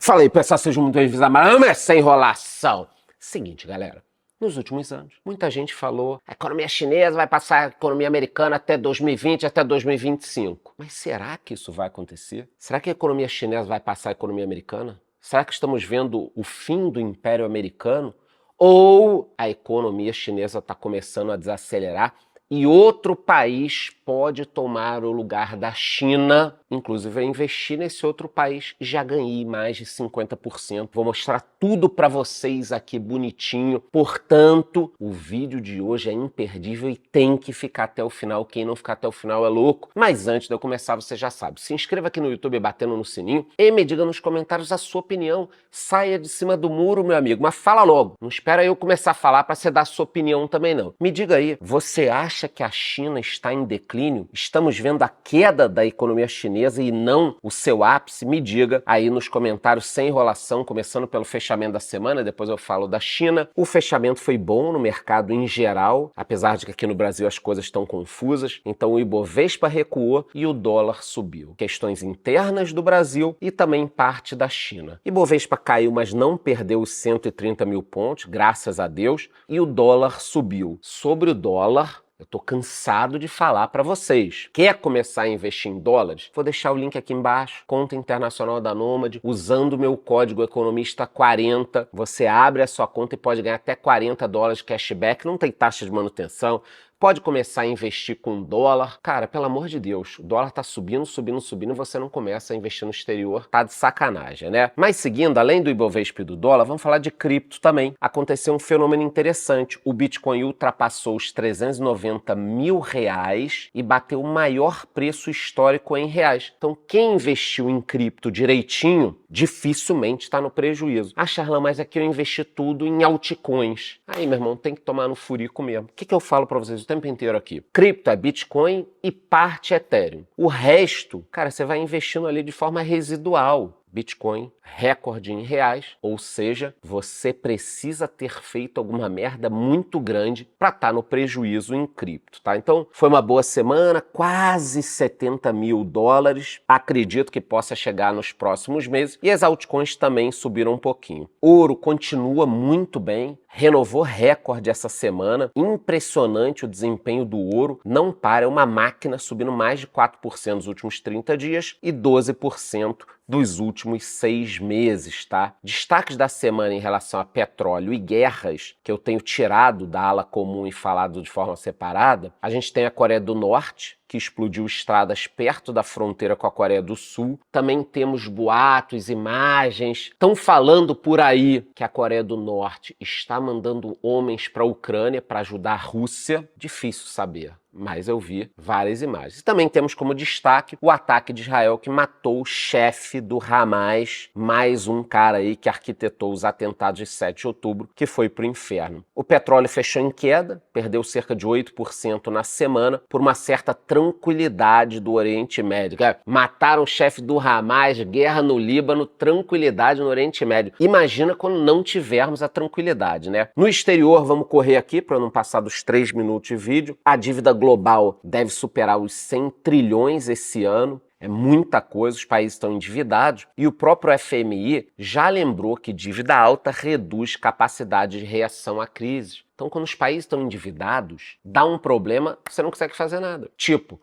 Fala aí, pessoal, sejam muito bem-vindos a mais essa enrolação. Seguinte, galera, nos últimos anos, muita gente falou a economia chinesa vai passar a economia americana até 2020, até 2025. Mas será que isso vai acontecer? Será que a economia chinesa vai passar a economia americana? Será que estamos vendo o fim do Império Americano? Ou a economia chinesa está começando a desacelerar e outro país pode tomar o lugar da China? Inclusive, eu investi nesse outro país e já ganhei mais de 50%. Vou mostrar tudo para vocês aqui bonitinho. Portanto, o vídeo de hoje é imperdível e tem que ficar até o final. Quem não ficar até o final é louco. Mas antes de eu começar, você já sabe. Se inscreva aqui no YouTube batendo no sininho e me diga nos comentários a sua opinião. Saia de cima do muro, meu amigo, mas fala logo. Não espera eu começar a falar para você dar a sua opinião também, não. Me diga aí, você acha que a China está em declínio? Estamos vendo a queda da economia chinesa e não o seu ápice? Me diga aí nos comentários sem enrolação, começando pelo fechamento da semana, depois eu falo da China. O fechamento foi bom no mercado em geral, apesar de que aqui no Brasil as coisas estão confusas. Então o Ibovespa recuou e o dólar subiu. Questões internas do Brasil e também parte da China. Ibovespa caiu, mas não perdeu os 130 mil pontos, graças a Deus, e o dólar subiu. Sobre o dólar, eu tô cansado de falar para vocês. Quer começar a investir em dólares? Vou deixar o link aqui embaixo. Conta internacional da Nômade. Usando o meu código economista40, você abre a sua conta e pode ganhar até 40 dólares de cashback. Não tem taxa de manutenção. Pode começar a investir com dólar. Cara, pelo amor de Deus, o dólar tá subindo, subindo, subindo e você não começa a investir no exterior. Tá de sacanagem, né? Mas seguindo, além do Ibovespa e do dólar, vamos falar de cripto também. Aconteceu um fenômeno interessante. O Bitcoin ultrapassou os 390 mil reais e bateu o maior preço histórico em reais. Então, quem investiu em cripto direitinho, dificilmente está no prejuízo. Ah, Charlan, mas aqui eu investi tudo em altcoins. Aí, meu irmão, tem que tomar no furico mesmo. O que eu falo para vocês o tempo inteiro aqui? Cripto é Bitcoin e parte Ethereum. O resto, cara, você vai investindo ali de forma residual. Bitcoin, recorde em reais, ou seja, você precisa ter feito alguma merda muito grande para estar no prejuízo em cripto, tá? Então, foi uma boa semana, quase 70 mil dólares, acredito que possa chegar nos próximos meses, e as altcoins também subiram um pouquinho. Ouro continua muito bem, renovou recorde essa semana, impressionante o desempenho do ouro, não para, é uma máquina subindo mais de 4% nos últimos 30 dias e 12% dos últimos 6 meses, tá? Destaques da semana em relação a petróleo e guerras, que eu tenho tirado da ala comum e falado de forma separada. A gente tem a Coreia do Norte, que explodiu estradas perto da fronteira com a Coreia do Sul. Também temos boatos, imagens. Estão falando por aí que a Coreia do Norte está mandando homens para a Ucrânia para ajudar a Rússia. Difícil saber, mas eu vi várias imagens. Também temos como destaque o ataque de Israel que matou o chefe do Hamas, mais um cara aí que arquitetou os atentados de 7 de outubro, que foi pro inferno. O petróleo fechou em queda, perdeu cerca de 8% na semana, por uma certa tranquilidade do Oriente Médio. Mataram o chefe do Hamas, guerra no Líbano, tranquilidade no Oriente Médio. Imagina quando não tivermos a tranquilidade, né? No exterior, vamos correr aqui para não passar dos 3 minutos de vídeo. A dívida global deve superar os 100 trilhões esse ano. É muita coisa, os países estão endividados e o próprio FMI já lembrou que dívida alta reduz capacidade de reação à crise. Então, quando os países estão endividados, dá um problema, você não consegue fazer nada. Tipo,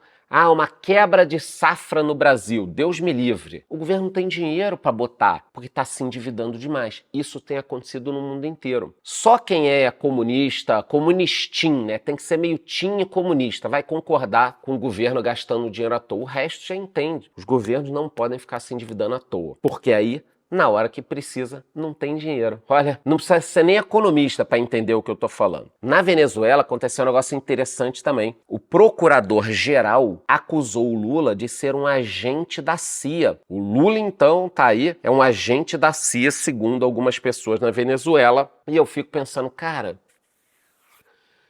uma quebra de safra no Brasil, Deus me livre. O governo não tem dinheiro para botar, porque está se endividando demais. Isso tem acontecido no mundo inteiro. Só quem é comunista, comunistim, né? Tem que ser meio tim e comunista, vai concordar com o governo gastando dinheiro à toa. O resto já entende. Os governos não podem ficar se endividando à toa, porque aí na hora que precisa, não tem dinheiro. Olha, não precisa ser nem economista para entender o que eu tô falando. Na Venezuela aconteceu um negócio interessante também. O procurador-geral acusou o Lula de ser um agente da CIA. O Lula, então, tá aí, é um agente da CIA, segundo algumas pessoas na Venezuela. E eu fico pensando, cara,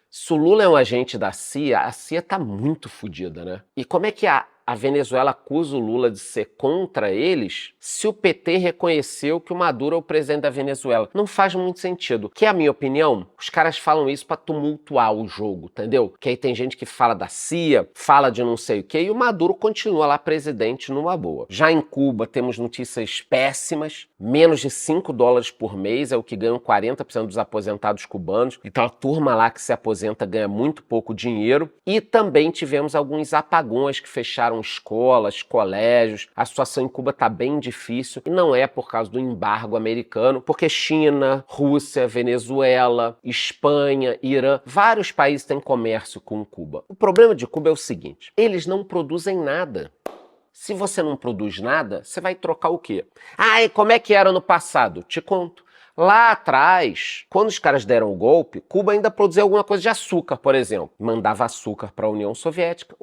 se o Lula é um agente da CIA, a CIA tá muito fodida, né? E como é que a a Venezuela acusa o Lula de ser contra eles se o PT reconheceu que o Maduro é o presidente da Venezuela. Não faz muito sentido. Que é a minha opinião, os caras falam isso pra tumultuar o jogo, entendeu? Que aí tem gente que fala da CIA, fala de não sei o quê, e o Maduro continua lá presidente numa boa. Já em Cuba temos notícias péssimas, menos de $5 por mês é o que ganham 40% dos aposentados cubanos, então a turma lá que se aposenta ganha muito pouco dinheiro, e também tivemos alguns apagões que fecharam escolas, colégios, a situação em Cuba tá bem difícil, e não é por causa do embargo americano, porque China, Rússia, Venezuela, Espanha, Irã, vários países têm comércio com Cuba. O problema de Cuba é o seguinte, eles não produzem nada. Se você não produz nada, você vai trocar o quê? Ah, e como é que era no passado? Te conto. Lá atrás, quando os caras deram o golpe, Cuba ainda produzia alguma coisa de açúcar, por exemplo. Mandava açúcar para a União Soviética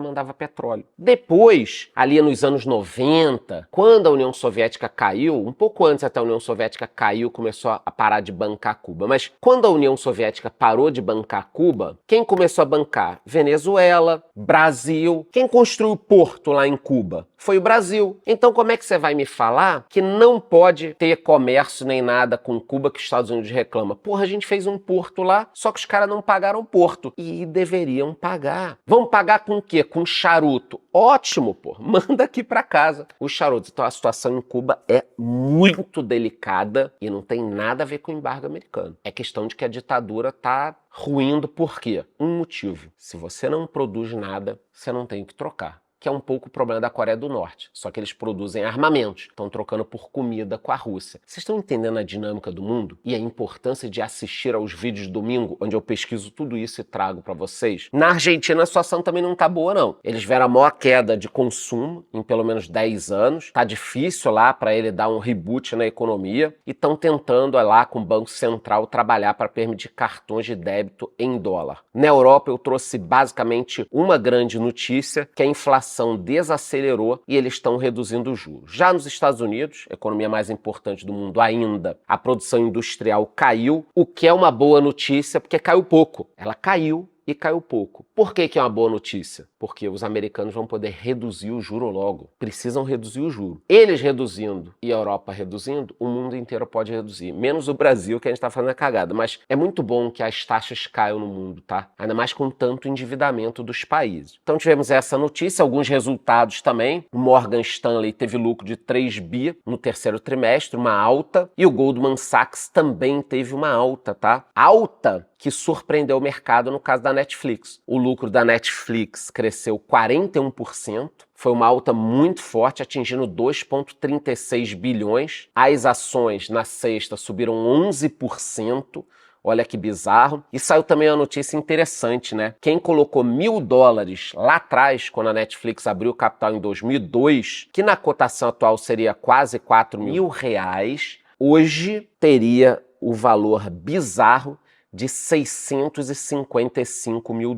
mandava petróleo. Depois, ali nos anos 90, quando a União Soviética caiu, um pouco antes até a União Soviética caiu, começou a parar de bancar Cuba. Mas quando a União Soviética parou de bancar Cuba, quem começou a bancar? Venezuela, Brasil. Quem construiu o porto lá em Cuba? Foi o Brasil. Então como é que você vai me falar que não pode ter comércio nem nada com Cuba que os Estados Unidos reclama? Porra, a gente fez um porto lá, só que os caras não pagaram o porto. E deveriam pagar. Vão pagar com o quê? Com charuto. Ótimo, porra. Manda aqui pra casa os charutos. Então a situação em Cuba é muito delicada e não tem nada a ver com o embargo americano. É questão de que a ditadura tá ruindo por quê? Um motivo. Se você não produz nada, você não tem o que trocar. Que é um pouco o problema da Coreia do Norte. Só que eles produzem armamentos, estão trocando por comida com a Rússia. Vocês estão entendendo a dinâmica do mundo? E a importância de assistir aos vídeos de domingo, onde eu pesquiso tudo isso e trago para vocês? Na Argentina a situação também não tá boa, não. Eles viram a maior queda de consumo em pelo menos 10 anos. Tá difícil lá para ele dar um reboot na economia. E estão tentando lá com o Banco Central trabalhar para permitir cartões de débito em dólar. Na Europa eu trouxe basicamente uma grande notícia, que é a inflação desacelerou e eles estão reduzindo os juros. Já nos Estados Unidos, a economia mais importante do mundo ainda, a produção industrial caiu, o que é uma boa notícia porque caiu pouco. Ela caiu e caiu pouco. Por que é uma boa notícia? Porque os americanos vão poder reduzir o juro logo. Precisam reduzir o juro. Eles reduzindo e a Europa reduzindo, o mundo inteiro pode reduzir. Menos o Brasil, que a gente tá fazendo a cagada. Mas é muito bom que as taxas caiam no mundo, tá? Ainda mais com tanto endividamento dos países. Então tivemos essa notícia, alguns resultados também. O Morgan Stanley teve lucro de 3 bi no terceiro trimestre, uma alta. E o Goldman Sachs também teve uma alta, tá? Alta que surpreendeu o mercado no caso da Netflix. O lucro da Netflix cresceu 41%, foi uma alta muito forte, atingindo 2,36 bilhões. As ações na sexta subiram 11%, olha que bizarro. E saiu também uma notícia interessante, né? Quem colocou $1.000 lá atrás, quando a Netflix abriu o capital em 2002, que na cotação atual seria quase R$4.000, hoje teria o valor bizarro de $655 mil.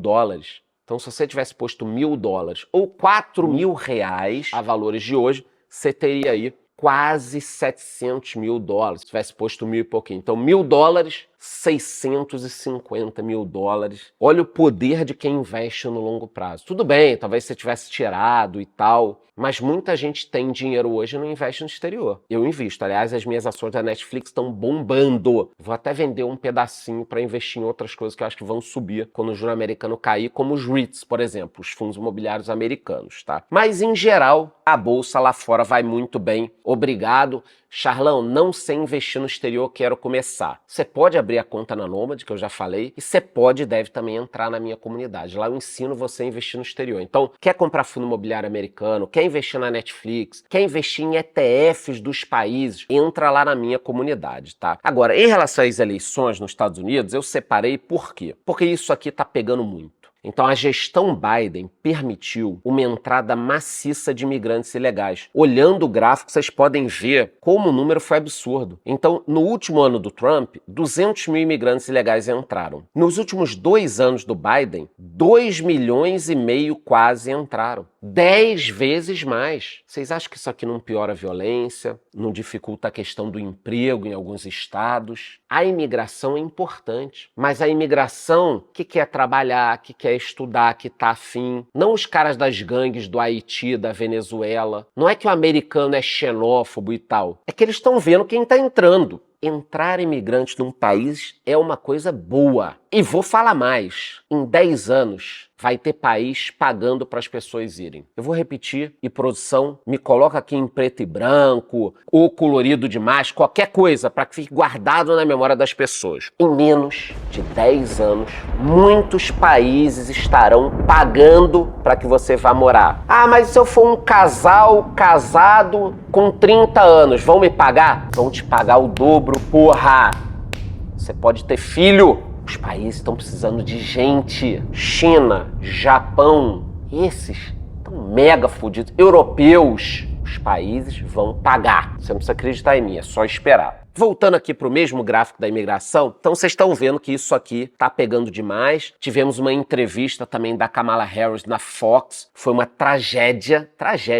Então, se você tivesse posto $1.000 ou R$4.000 a valores de hoje, você teria aí quase $700 mil. Se tivesse posto 1.000 e pouquinho. Então, $1.000, $650 mil. Olha o poder de quem investe no longo prazo. Tudo bem, talvez você tivesse tirado e tal, mas muita gente tem dinheiro hoje e não investe no exterior. Eu invisto. Aliás, as minhas ações da Netflix estão bombando. Vou até vender um pedacinho para investir em outras coisas que eu acho que vão subir quando o juro americano cair, como os REITs, por exemplo, os fundos imobiliários americanos, tá? Mas, em geral, a bolsa lá fora vai muito bem. Obrigado. Charlão, não sei investir no exterior, quero começar. Você pode abrir a conta na Nômade, que eu já falei, e você pode e deve também entrar na minha comunidade. Lá eu ensino você a investir no exterior. Então, quer comprar fundo imobiliário americano, quer investir na Netflix, quer investir em ETFs dos países, entra lá na minha comunidade, tá? Agora, em relação às eleições nos Estados Unidos, eu separei por quê? Porque isso aqui tá pegando muito. Então a gestão Biden permitiu uma entrada maciça de imigrantes ilegais. Olhando o gráfico, vocês podem ver como o número foi absurdo. Então, no último ano do Trump, 200 mil imigrantes ilegais entraram. Nos últimos 2 anos do Biden, 2,5 milhões quase entraram. 10 vezes mais. Vocês acham que isso aqui não piora a violência, não dificulta a questão do emprego em alguns estados? A imigração é importante, mas a imigração que quer trabalhar, que quer estudar, que tá afim, não os caras das gangues do Haiti, da Venezuela. Não é que o americano é xenófobo e tal, é que eles estão vendo quem tá entrando. Entrar imigrante num país é uma coisa boa. E vou falar mais, em 10 anos vai ter país pagando para as pessoas irem. Eu vou repetir e produção, me coloca aqui em preto e branco, ou colorido demais, qualquer coisa para que fique guardado na memória das pessoas. Em menos de 10 anos, muitos países estarão pagando para que você vá morar. Ah, mas se eu for um casal casado com 30 anos, vão me pagar? Vão te pagar o dobro, porra! Você pode ter filho. Os países estão precisando de gente. China, Japão, esses estão mega fodidos. Europeus, os países vão pagar. Você não precisa acreditar em mim, é só esperar. Voltando aqui para o mesmo gráfico da imigração, então vocês estão vendo que isso aqui tá pegando demais. Tivemos uma entrevista também da Kamala Harris na Fox, foi uma tragédia,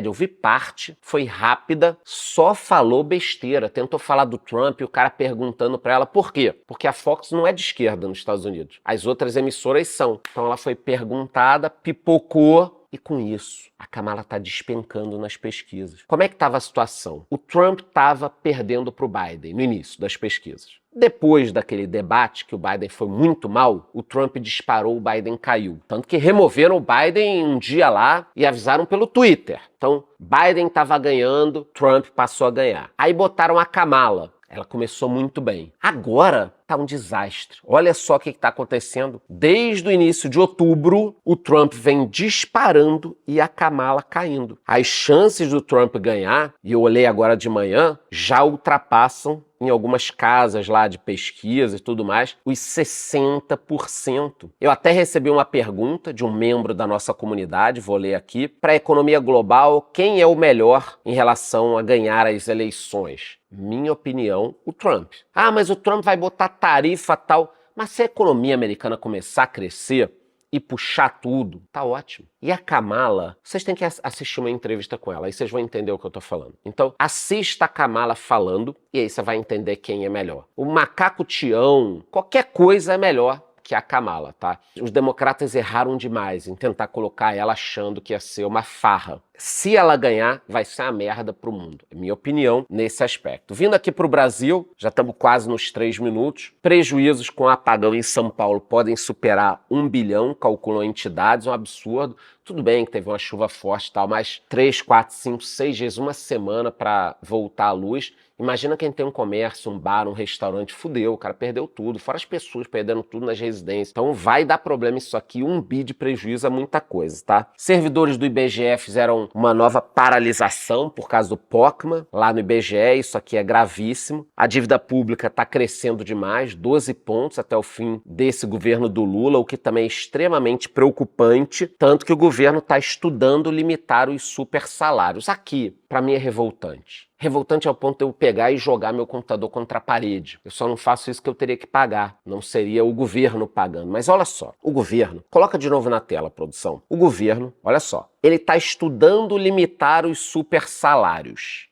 eu vi parte, foi rápida, só falou besteira, tentou falar do Trump e o cara perguntando para ela por quê? Porque a Fox não é de esquerda nos Estados Unidos, as outras emissoras são. Então ela foi perguntada, pipocou, e com isso, a Kamala está despencando nas pesquisas. Como é que estava a situação? O Trump estava perdendo para o Biden no início das pesquisas. Depois daquele debate, que o Biden foi muito mal, o Trump disparou, o Biden caiu. Tanto que removeram o Biden um dia lá e avisaram pelo Twitter. Então, Biden estava ganhando, Trump passou a ganhar. Aí botaram a Kamala. Ela começou muito bem. Agora tá um desastre. Olha só o que está acontecendo. Desde o início de outubro, o Trump vem disparando e a Kamala caindo. As chances do Trump ganhar, e eu olhei agora de manhã, já ultrapassam em algumas casas lá de pesquisa e tudo mais, os 60%. Eu até recebi uma pergunta de um membro da nossa comunidade, vou ler aqui, para a economia global, quem é o melhor em relação a ganhar as eleições? Minha opinião, o Trump. Ah, mas o Trump vai botar tarifa tal. Mas se a economia americana começar a crescer e puxar tudo, tá ótimo. E a Kamala, vocês têm que assistir uma entrevista com ela, aí vocês vão entender o que eu tô falando. Então, assista a Kamala falando e aí você vai entender quem é melhor. O macaco Tião, qualquer coisa é melhor que a Kamala, tá? Os democratas erraram demais em tentar colocar ela achando que ia ser uma farra. Se ela ganhar, vai ser uma merda pro mundo. É minha opinião nesse aspecto. Vindo aqui pro Brasil, já estamos quase nos 3 minutos. Prejuízos com apagão em São Paulo podem superar 1 bilhão, calculam entidades, um absurdo. Tudo bem que teve uma chuva forte e tal, mas 3, 4, 5, 6 dias, uma semana para voltar à luz. Imagina quem tem um comércio, um bar, um restaurante, fudeu, o cara perdeu tudo, fora as pessoas perdendo tudo nas residências. Então vai dar problema isso aqui, 1 bi de prejuízo é muita coisa, tá? Servidores do IBGE fizeram uma nova paralisação por causa do POCMA, lá no IBGE, isso aqui é gravíssimo. A dívida pública está crescendo demais, 12 pontos até o fim desse governo do Lula, o que também é extremamente preocupante, tanto que o governo está estudando limitar os super salários. Aqui, para mim, é revoltante. Revoltante ao ponto de eu pegar e jogar meu computador contra a parede. Eu só não faço isso que eu teria que pagar. Não seria o governo pagando. Mas olha só, o governo... Coloca de novo na tela, produção. O governo, olha só, ele está estudando limitar os super salários.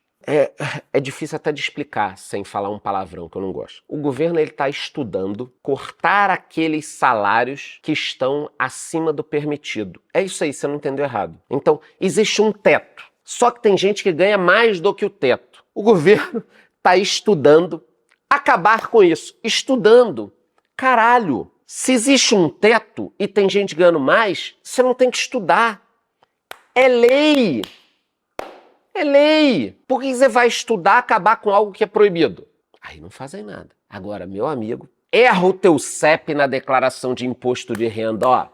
É difícil até de explicar sem falar um palavrão que eu não gosto. O governo está estudando cortar aqueles salários que estão acima do permitido. É isso aí, você não entendeu errado. Então, existe um teto. Só que tem gente que ganha mais do que o teto. O governo está estudando acabar com isso. Estudando. Caralho! Se existe um teto e tem gente ganhando mais, você não tem que estudar. É lei! É lei! Por que você vai estudar acabar com algo que é proibido? Aí não fazem nada. Agora, meu amigo, erra o teu CEP na declaração de imposto de renda, ó.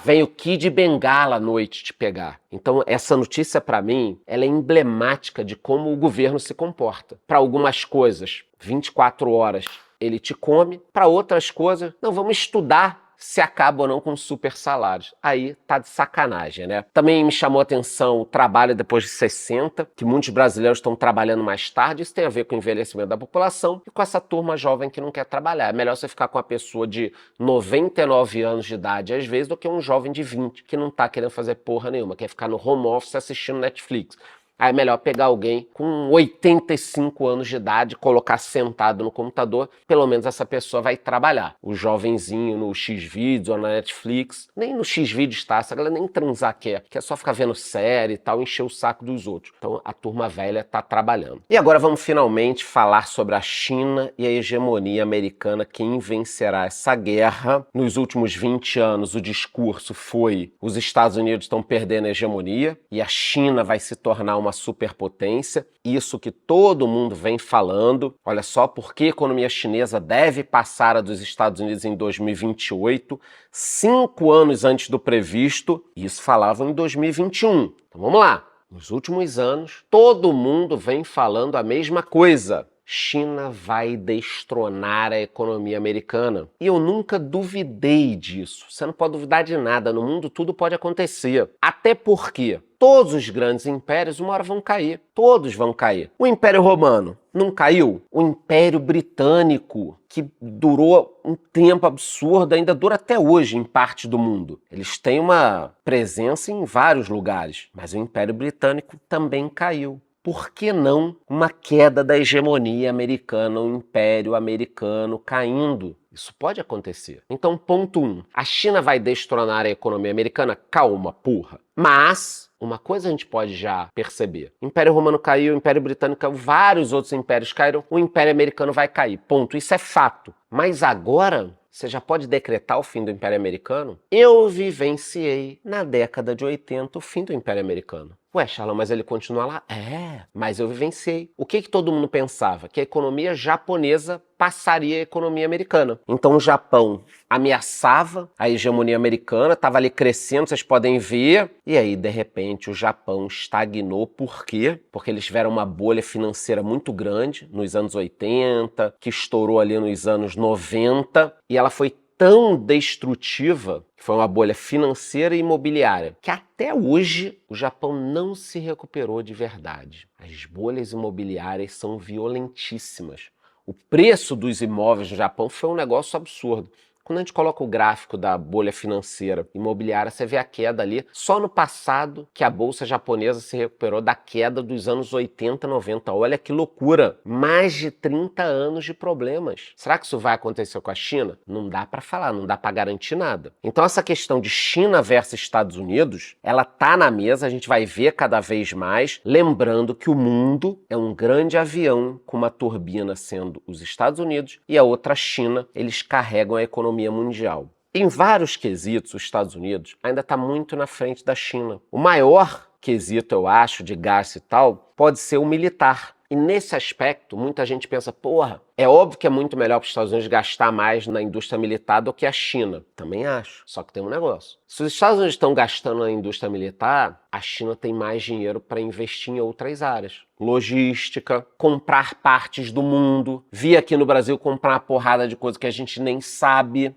Vem o Kid Bengala à noite te pegar. Então, essa notícia, para mim, ela é emblemática de como o governo se comporta. Para algumas coisas, 24 horas ele te come. Para outras coisas, não, vamos estudar se acaba ou não com super salários. Aí tá de sacanagem, né? Também me chamou a atenção o trabalho depois de 60, que muitos brasileiros estão trabalhando mais tarde. Isso tem a ver com o envelhecimento da população e com essa turma jovem que não quer trabalhar. É melhor você ficar com uma pessoa de 99 anos de idade, às vezes, do que um jovem de 20, que não tá querendo fazer porra nenhuma, quer ficar no home office assistindo Netflix. Aí é melhor pegar alguém com 85 anos de idade, colocar sentado no computador, pelo menos essa pessoa vai trabalhar. O jovenzinho no Xvideos ou na Netflix, nem no Xvideos tá, essa galera nem transar quer só ficar vendo série e tal, encher o saco dos outros. Então a turma velha tá trabalhando. E agora vamos finalmente falar sobre a China e a hegemonia americana, quem vencerá essa guerra. Nos últimos 20 anos o discurso foi: os Estados Unidos estão perdendo a hegemonia e a China vai se tornar uma superpotência, isso que todo mundo vem falando. Olha só, porque a economia chinesa deve passar a dos Estados Unidos em 2028, 5 anos antes do previsto, e isso falavam em 2021. Então vamos lá, nos últimos anos, todo mundo vem falando a mesma coisa. China vai destronar a economia americana. E eu nunca duvidei disso. Você não pode duvidar de nada. No mundo tudo pode acontecer. Até porque todos os grandes impérios uma hora vão cair. Todos vão cair. O Império Romano não caiu? O Império Britânico, que durou um tempo absurdo, ainda dura até hoje em parte do mundo. Eles têm uma presença em vários lugares. Mas o Império Britânico também caiu. Por que não uma queda da hegemonia americana, o Império Americano caindo? Isso pode acontecer. Então, ponto 1. A China vai destronar a economia americana? Calma, porra. Mas uma coisa a gente pode já perceber. O Império Romano caiu, o Império Britânico caiu, vários outros impérios caíram, o Império Americano vai cair. Ponto. Isso é fato. Mas agora você já pode decretar o fim do Império Americano? Eu vivenciei na década de 80 o fim do Império Americano. Ué, Charlão, mas ele continua lá? É, mas eu vivenciei. O que todo mundo pensava? Que a economia japonesa passaria a economia americana. Então o Japão ameaçava a hegemonia americana, estava ali crescendo, vocês podem ver, e aí de repente o Japão estagnou. Por quê? Porque eles tiveram uma bolha financeira muito grande nos anos 80, que estourou ali nos anos 90, e ela foi tão destrutiva, que foi uma bolha financeira e imobiliária, que até hoje o Japão não se recuperou de verdade. As bolhas imobiliárias são violentíssimas. O preço dos imóveis no Japão foi um negócio absurdo. Quando a gente coloca o gráfico da bolha financeira imobiliária, você vê a queda ali. Só no passado que a bolsa japonesa se recuperou da queda dos anos 80, 90. Olha que loucura! Mais de 30 anos de problemas. Será que isso vai acontecer com a China? Não dá para falar, não dá para garantir nada. Então essa questão de China versus Estados Unidos, ela tá na mesa, a gente vai ver cada vez mais, lembrando que o mundo é um grande avião com uma turbina sendo os Estados Unidos e a outra China. Eles carregam a economia mundial. Em vários quesitos, os Estados Unidos ainda está muito na frente da China. O maior quesito, eu acho, de gasto e tal, pode ser o militar. E nesse aspecto, muita gente pensa, porra, é óbvio que é muito melhor para os Estados Unidos gastar mais na indústria militar do que a China. Também acho, só que tem um negócio. Se os Estados Unidos estão gastando na indústria militar, a China tem mais dinheiro para investir em outras áreas. Logística, comprar partes do mundo, vir aqui no Brasil comprar uma porrada de coisa que a gente nem sabe.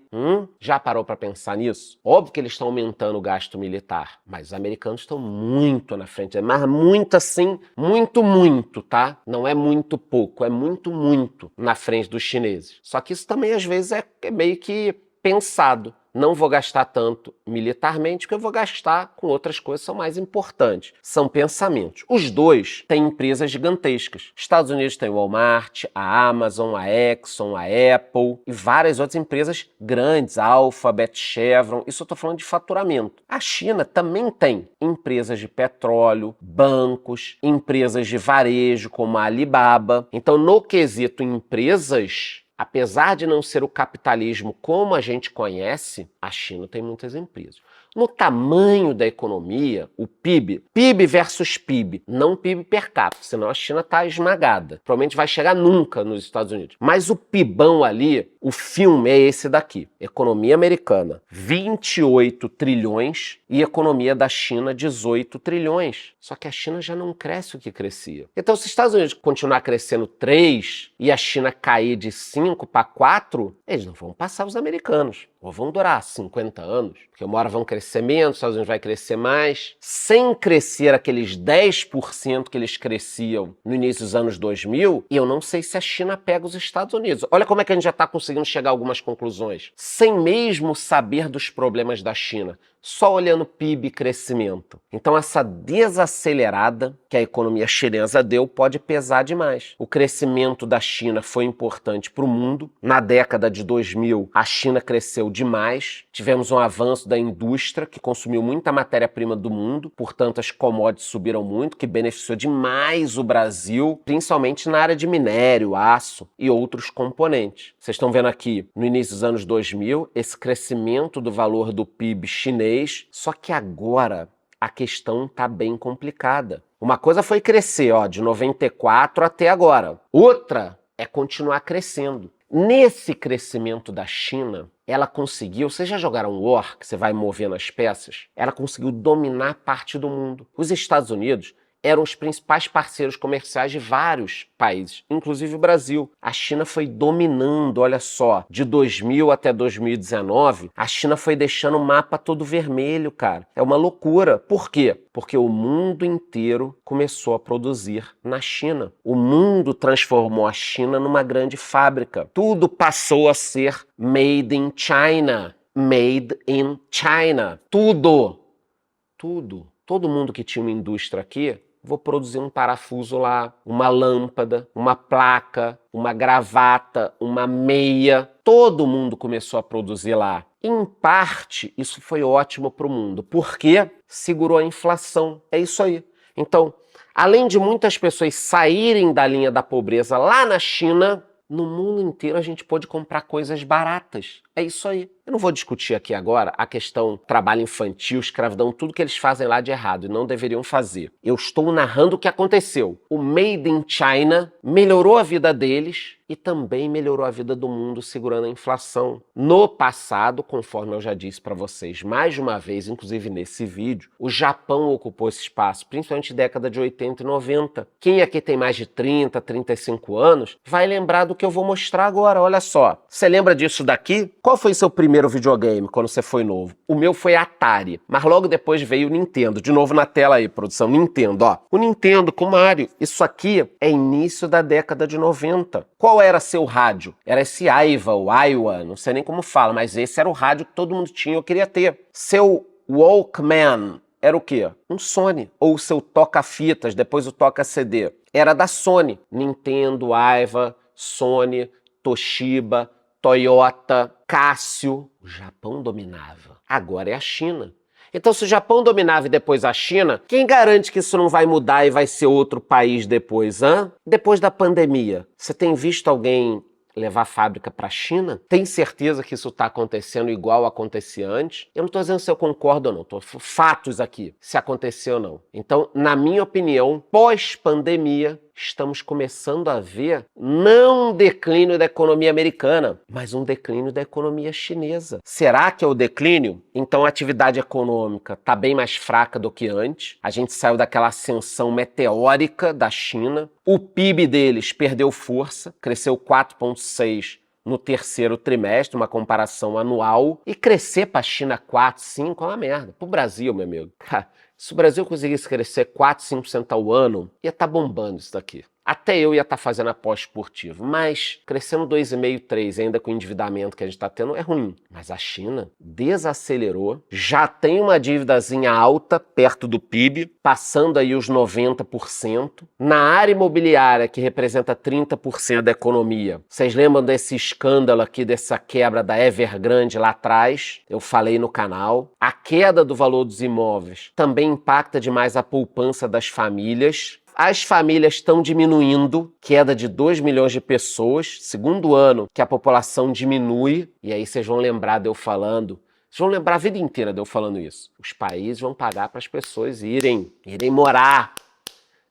Já parou para pensar nisso? Óbvio que eles estão aumentando o gasto militar, mas os americanos estão muito na frente, mas muito assim, muito, tá? Não é muito pouco, é muito na frente dos chineses. Só que isso também às vezes é meio que pensado. Não vou gastar tanto militarmente, porque eu vou gastar com outras coisas que são mais importantes. São pensamentos. Os dois têm empresas gigantescas. Estados Unidos tem o Walmart, a Amazon, a Exxon, a Apple e várias outras empresas grandes, a Alphabet, Chevron. Isso eu estou falando de faturamento. A China também tem empresas de petróleo, bancos, empresas de varejo, como a Alibaba. Então, no quesito empresas, apesar de não ser o capitalismo como a gente conhece, a China tem muitas empresas. No tamanho da economia, o PIB versus PIB, não PIB per capita, senão a China está esmagada. Provavelmente vai chegar nunca nos Estados Unidos. Mas o PIBão ali, o filme é esse daqui. Economia americana, 28 trilhões e economia da China, 18 trilhões. Só que a China já não cresce o que crescia. Então, se os Estados Unidos continuar crescendo 3 e a China cair de 5 para 4, eles não vão passar os americanos. Ou vão durar 50 anos, porque uma hora vão crescer menos, os Estados Unidos vai crescer mais, sem crescer aqueles 10% que eles cresciam no início dos anos 2000, e eu não sei se a China pega os Estados Unidos. Olha como é que a gente já está conseguindo chegar a algumas conclusões, sem mesmo saber dos problemas da China, só olhando PIB e crescimento. Então essa desacelerada que a economia chinesa deu pode pesar demais. O crescimento da China foi importante para o mundo. Na década de 2000, a China cresceu demais. Tivemos um avanço da indústria, que consumiu muita matéria-prima do mundo, portanto as commodities subiram muito, que beneficiou demais o Brasil, principalmente na área de minério, aço e outros componentes. Vocês estão vendo aqui, no início dos anos 2000, esse crescimento do valor do PIB chinês, só que agora a questão está bem complicada. Uma coisa foi crescer, de 94 até agora. Outra é continuar crescendo. Nesse crescimento da China, ela conseguiu, vocês já jogaram War, que você vai movendo as peças? Ela conseguiu dominar parte do mundo. Os Estados Unidos eram os principais parceiros comerciais de vários países, inclusive o Brasil. A China foi dominando, olha só, de 2000 até 2019, a China foi deixando o mapa todo vermelho, cara. É uma loucura. Por quê? Porque o mundo inteiro começou a produzir na China. O mundo transformou a China numa grande fábrica. Tudo passou a ser made in China. Made in China. Tudo. Tudo. Todo mundo que tinha uma indústria aqui, vou produzir um parafuso lá, uma lâmpada, uma placa, uma gravata, uma meia. Todo mundo começou a produzir lá. Em parte, isso foi ótimo para o mundo, porque segurou a inflação. É isso aí. Então, além de muitas pessoas saírem da linha da pobreza lá na China, no mundo inteiro a gente pôde comprar coisas baratas. É isso aí. Eu não vou discutir aqui agora a questão trabalho infantil, escravidão, tudo que eles fazem lá de errado e não deveriam fazer. Eu estou narrando o que aconteceu. O Made in China melhorou a vida deles e também melhorou a vida do mundo segurando a inflação. No passado, conforme eu já disse para vocês mais de uma vez, inclusive nesse vídeo, o Japão ocupou esse espaço, principalmente na década de 80 e 90. Quem aqui tem mais de 30, 35 anos vai lembrar do que eu vou mostrar agora. Olha só. Você lembra disso daqui? Qual foi seu primeiro videogame quando você foi novo? O meu foi Atari, mas logo depois veio o Nintendo. De novo na tela aí, produção. Nintendo, ó. O Nintendo com Mario. Isso aqui é início da década de 90. Qual era seu rádio? Era esse Aiva, o Aiwa, não sei nem como fala, mas esse era o rádio que todo mundo tinha, eu queria ter. Seu Walkman era o quê? Um Sony. Ou o seu toca-fitas, depois o toca-CD. Era da Sony. Nintendo, Aiva, Sony, Toshiba, Toyota, Casio. O Japão dominava. Agora é a China. Então, se o Japão dominava e depois a China, quem garante que isso não vai mudar e vai ser outro país depois, hã? Depois da pandemia, você tem visto alguém levar a fábrica para a China? Tem certeza que isso está acontecendo igual acontecia antes? Eu não estou dizendo se eu concordo ou não, estou fatos aqui, se aconteceu ou não. Então, na minha opinião, pós-pandemia, estamos começando a ver não um declínio da economia americana, mas um declínio da economia chinesa. Será que é o declínio? Então a atividade econômica está bem mais fraca do que antes. A gente saiu daquela ascensão meteórica da China. O PIB deles perdeu força, cresceu 4,6% no terceiro trimestre, uma comparação anual. E crescer para a China 4, 5 é uma merda. Para o Brasil, meu amigo. Se o Brasil conseguisse crescer 4, 5% ao ano, ia estar bombando isso daqui. Até eu ia estar fazendo aposta esportiva, mas crescendo 2,5, 3, ainda com o endividamento que a gente está tendo, é ruim. Mas a China desacelerou, já tem uma dívidazinha alta, perto do PIB, passando aí os 90%. Na área imobiliária, que representa 30% da economia, vocês lembram desse escândalo aqui, dessa quebra da Evergrande lá atrás? Eu falei no canal. A queda do valor dos imóveis também impacta demais a poupança das famílias. As famílias estão diminuindo, queda de 2 milhões de pessoas, segundo ano que a população diminui, e aí vocês vão lembrar de eu falando, Vocês vão lembrar a vida inteira de eu falando isso. Os países vão pagar para as pessoas irem morar.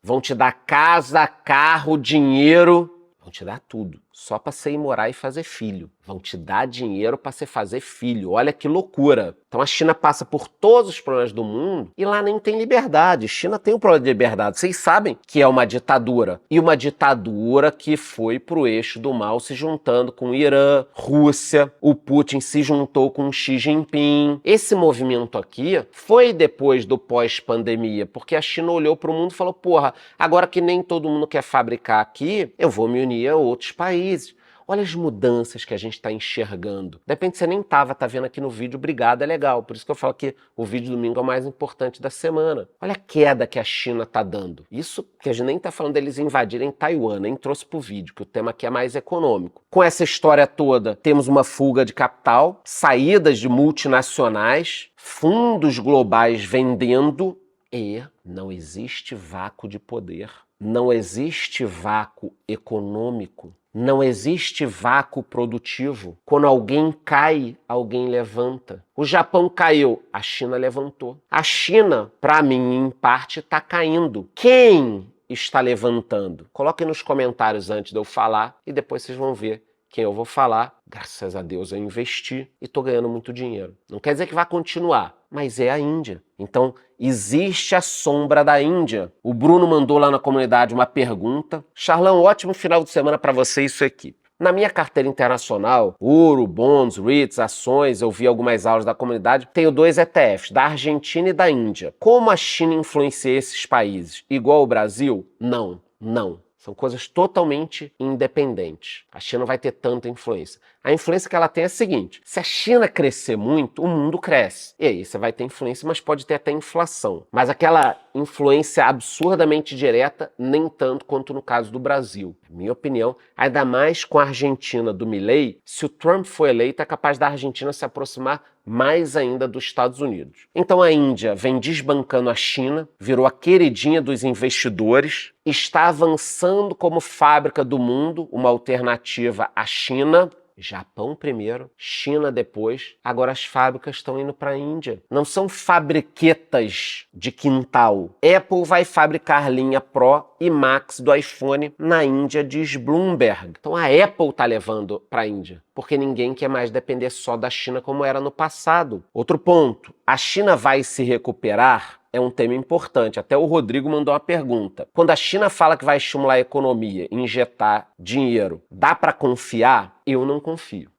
Vão te dar casa, carro, dinheiro. Vão te dar tudo, só para você ir morar e fazer filho. Vão te dar dinheiro para você fazer filho. Olha que loucura. Então a China passa por todos os problemas do mundo e lá nem tem liberdade. China tem um problema de liberdade. Vocês sabem que é uma ditadura. E uma ditadura que foi pro eixo do mal, se juntando com o Irã, Rússia. O Putin se juntou com o Xi Jinping. Esse movimento aqui foi depois do pós-pandemia, porque a China olhou pro mundo e falou, porra, agora que nem todo mundo quer fabricar aqui, eu vou me unir a outros países. Olha as mudanças que a gente está enxergando. De repente você nem tá vendo aqui no vídeo, obrigado, é legal. Por isso que eu falo que o vídeo de domingo é o mais importante da semana. Olha a queda que a China está dando. Isso que a gente nem está falando deles invadirem Taiwan, nem trouxe pro vídeo, que o tema aqui é mais econômico. Com essa história toda, temos uma fuga de capital, saídas de multinacionais, fundos globais vendendo e não existe vácuo de poder. Não existe vácuo econômico. Não existe vácuo produtivo. Quando alguém cai, alguém levanta. O Japão caiu, a China levantou. A China, para mim, em parte, está caindo. Quem está levantando? Coloquem nos comentários antes de eu falar e depois vocês vão ver quem eu vou falar. Graças a Deus eu investi e estou ganhando muito dinheiro. Não quer dizer que vai continuar, mas é a Índia. Então, existe a sombra da Índia. O Bruno mandou lá na comunidade uma pergunta. Charlão, ótimo final de semana para você e sua equipe. Na minha carteira internacional, ouro, bonds, REITs, ações, eu vi algumas aulas da comunidade, tenho 2 ETFs, da Argentina e da Índia. Como a China influencia esses países? Igual o Brasil? Não. São coisas totalmente independentes. A China não vai ter tanta influência. A influência que ela tem é a seguinte: se a China crescer muito, o mundo cresce. E aí você vai ter influência, mas pode ter até inflação. Mas aquela influência absurdamente direta, nem tanto quanto no caso do Brasil. Minha opinião, ainda mais com a Argentina do Milei, se o Trump for eleito, é capaz da Argentina se aproximar mais ainda dos Estados Unidos. Então a Índia vem desbancando a China, virou a queridinha dos investidores, está avançando como fábrica do mundo, uma alternativa à China. Japão primeiro, China depois, agora as fábricas estão indo para a Índia. Não são fabriquetas de quintal. Apple vai fabricar linha Pro e Max do iPhone na Índia, diz Bloomberg. Então a Apple está levando para a Índia, porque ninguém quer mais depender só da China como era no passado. Outro ponto, a China vai se recuperar? É um tema importante. Até o Rodrigo mandou uma pergunta. Quando a China fala que vai estimular a economia, injetar dinheiro, dá para confiar? Eu não confio.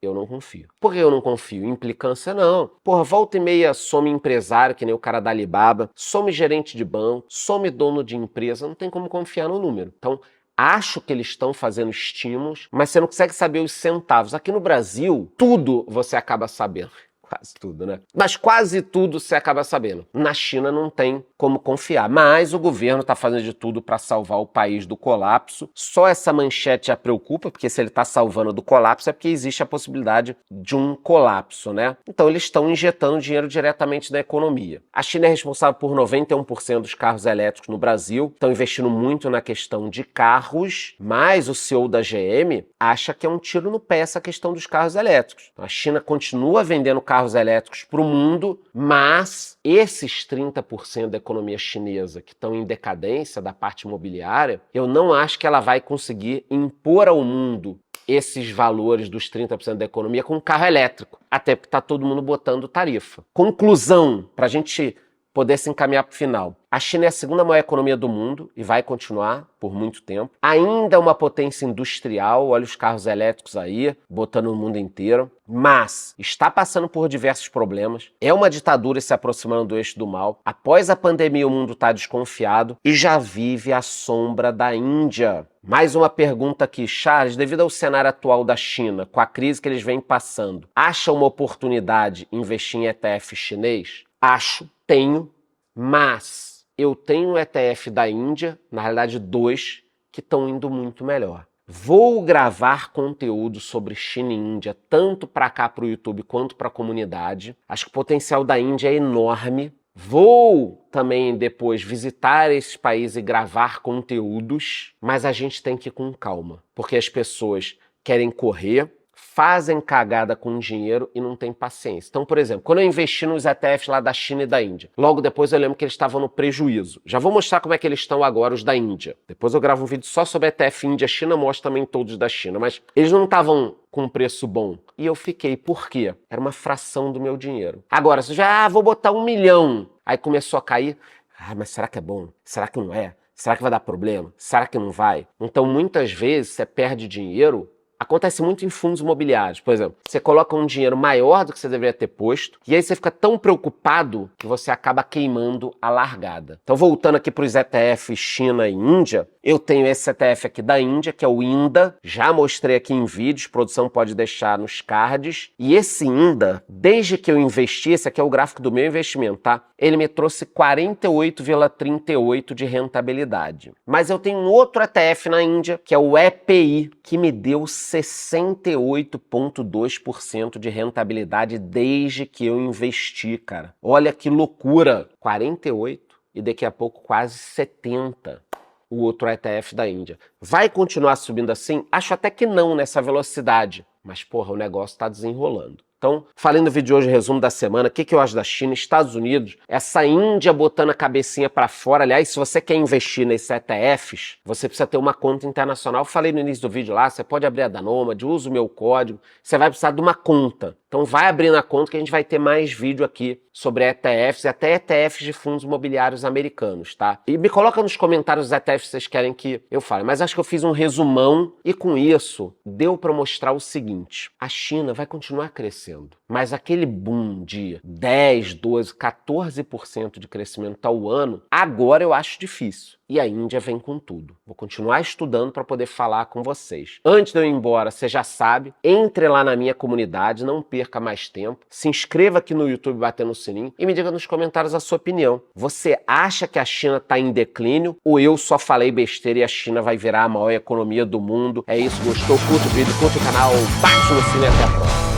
Por que eu não confio? Implicância não. Porra, volta e meia some empresário, que nem o cara da Alibaba, some gerente de banco, some dono de empresa, não tem como confiar no número. Então, acho que eles estão fazendo estímulos, mas você não consegue saber os centavos. Aqui no Brasil, tudo você acaba sabendo. Quase tudo, né? Mas quase tudo você acaba sabendo. Na China não tem como confiar. Mas o governo está fazendo de tudo para salvar o país do colapso. Só essa manchete já preocupa, porque se ele está salvando do colapso é porque existe a possibilidade de um colapso, né? Então eles estão injetando dinheiro diretamente na economia. A China é responsável por 91% dos carros elétricos no Brasil. Estão investindo muito na questão de carros, mas o CEO da GM acha que é um tiro no pé essa questão dos carros elétricos. Então, a China continua vendendo carros elétricos para o mundo, mas esses 30% da economia chinesa que estão em decadência da parte imobiliária, eu não acho que ela vai conseguir impor ao mundo esses valores dos 30% da economia com carro elétrico, até porque está todo mundo botando tarifa. Conclusão, para a gente poder se encaminhar para o final. A China é a segunda maior economia do mundo e vai continuar por muito tempo. Ainda é uma potência industrial, olha os carros elétricos aí, botando no mundo inteiro, mas está passando por diversos problemas. É uma ditadura se aproximando do eixo do mal. Após a pandemia, o mundo está desconfiado e já vive à sombra da Índia. Mais uma pergunta aqui, Charles, devido ao cenário atual da China, com a crise que eles vêm passando, acha uma oportunidade investir em ETF chinês? Acho, tenho, mas eu tenho um ETF da Índia, na realidade 2, que estão indo muito melhor. Vou gravar conteúdo sobre China e Índia, tanto para cá, para o YouTube, quanto para a comunidade. Acho que o potencial da Índia é enorme. Vou também depois visitar esses países e gravar conteúdos, mas a gente tem que ir com calma, porque as pessoas querem correr, fazem cagada com dinheiro e não têm paciência. Então, por exemplo, quando eu investi nos ETFs lá da China e da Índia, logo depois eu lembro que eles estavam no prejuízo. Já vou mostrar como é que eles estão agora, os da Índia. Depois eu gravo um vídeo só sobre ETF Índia, China, mostro também todos da China, mas eles não estavam com um preço bom. E eu fiquei, por quê? Era uma fração do meu dinheiro. Agora, você já, vou botar 1 milhão. Aí começou a cair. Mas será que é bom? Será que não é? Será que vai dar problema? Será que não vai? Então, muitas vezes, você perde dinheiro. Acontece muito em fundos imobiliários. Por exemplo, você coloca um dinheiro maior do que você deveria ter posto, e aí você fica tão preocupado que você acaba queimando a largada. Então, voltando aqui para os ETFs China e Índia, eu tenho esse ETF aqui da Índia, que é o INDA. Já mostrei aqui em vídeos, produção pode deixar nos cards. E esse INDA, desde que eu investi, esse aqui é o gráfico do meu investimento, tá? Ele me trouxe 48,38 de rentabilidade. Mas eu tenho um outro ETF na Índia, que é o EPI, que me deu 68,2% de rentabilidade desde que eu investi, cara. Olha que loucura! 48 e daqui a pouco quase 70. O outro ETF da Índia. Vai continuar subindo assim? Acho até que não nessa velocidade. Mas, porra, o negócio tá desenrolando. Então, falei no vídeo de hoje, resumo da semana, o que eu acho da China, Estados Unidos, essa Índia botando a cabecinha para fora. Aliás, se você quer investir nesses ETFs, você precisa ter uma conta internacional. Falei no início do vídeo lá, você pode abrir a da Nomad, usa o meu código, você vai precisar de uma conta. Então vai abrindo a conta que a gente vai ter mais vídeo aqui sobre ETFs e até ETFs de fundos imobiliários americanos, tá? E me coloca nos comentários os ETFs que vocês querem que eu fale. Mas acho que eu fiz um resumão e com isso deu para mostrar o seguinte. A China vai continuar crescendo, mas aquele boom de 10, 12, 14% de crescimento ao ano, agora eu acho difícil. E a Índia vem com tudo. Vou continuar estudando para poder falar com vocês. Antes de eu ir embora, você já sabe, entre lá na minha comunidade, não perca mais tempo. Se inscreva aqui no YouTube batendo no sininho e me diga nos comentários a sua opinião. Você acha que a China está em declínio ou eu só falei besteira e a China vai virar a maior economia do mundo? É isso, gostou? Curta o vídeo, curta o canal, bate no sininho e até a próxima.